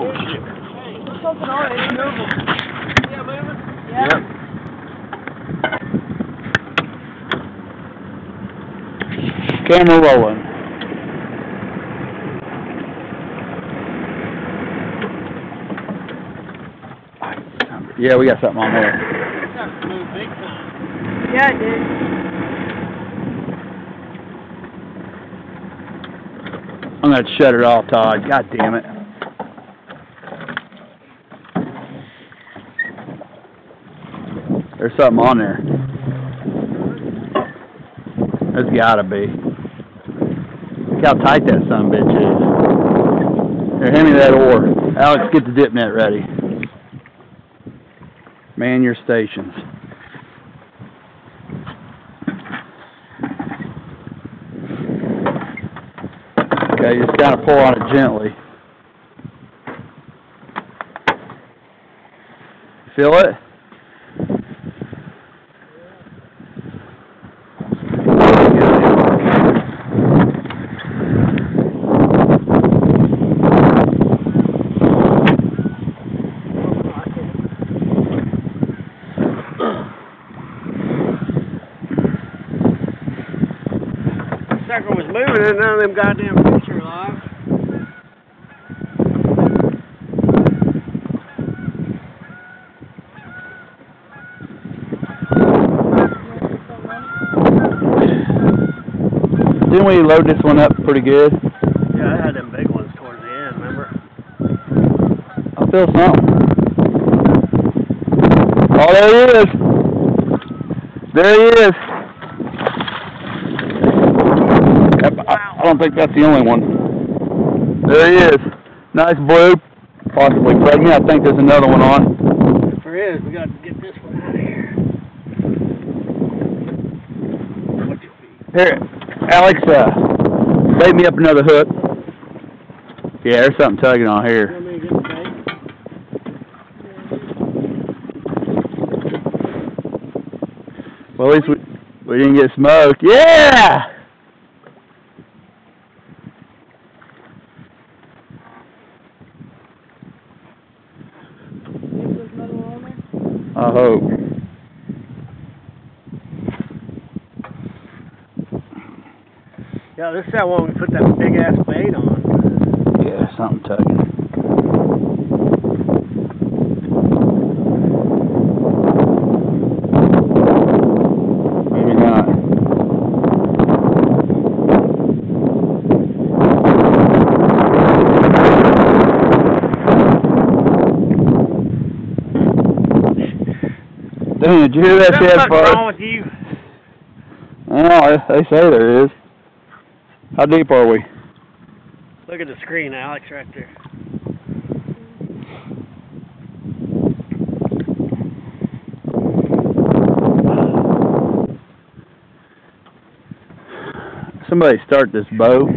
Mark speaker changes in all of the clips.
Speaker 1: Oh, shit.
Speaker 2: Hey, there's something on it. It's moving. Yeah, moving? Yeah.
Speaker 1: Yep. Camera rolling. Yeah, we got something on there.
Speaker 2: That moved big time. Yeah, it did.
Speaker 1: I'm going to shut it off, Todd. God damn it. There's something on there. There's gotta be. Look how tight that son of a bitch is. Here, hand me that oar. Alex, get the dip net ready. Man your stations. Okay, you just gotta pull on it gently. Feel it?
Speaker 2: Sucker was moving and none of them goddamn fish are alive.
Speaker 1: Didn't we load this one up pretty good?
Speaker 2: Yeah, I had them big ones towards the end, remember?
Speaker 1: I feel something. Oh, there he is. There he is. I don't think that's the only one. There he is. Nice blue. Possibly pregnant. I think there's another one on.
Speaker 2: If there is, we got to get this one out of here.
Speaker 1: Here, Alex, bait me up another hook. Yeah, there's something tugging on here.
Speaker 2: You want me to get the bait?
Speaker 1: Well, at least we didn't get smoked. Yeah! I hope.
Speaker 2: Yeah, this is that one we put that big ass bait on.
Speaker 1: Yeah, something tugging. Maybe not. Dang, did you hear that shit?
Speaker 2: What's wrong with you?
Speaker 1: Well, they say there is. How deep are we?
Speaker 2: Look at the screen, Alex, right there.
Speaker 1: Somebody start this boat.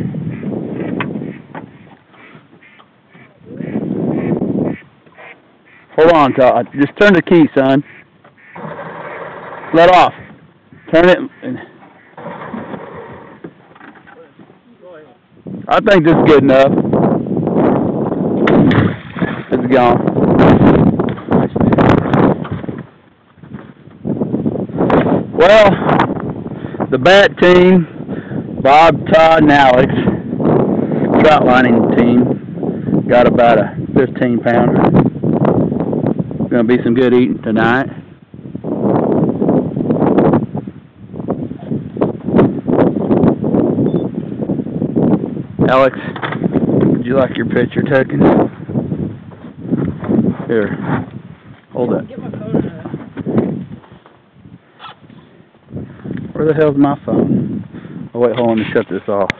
Speaker 1: Hold on, Todd. Just turn the key, son. Let off. Turn it. I think this is good enough. It's gone. Well, the B.A.T team, Bob, Todd, and Alex, trout lining team, got about a 15-pounder. Gonna be some good eating tonight. Alex, would you like your picture taken? Here, hold it.
Speaker 2: Get my phone out of there.
Speaker 1: Where the hell's my phone? Oh wait, hold on to shut this off.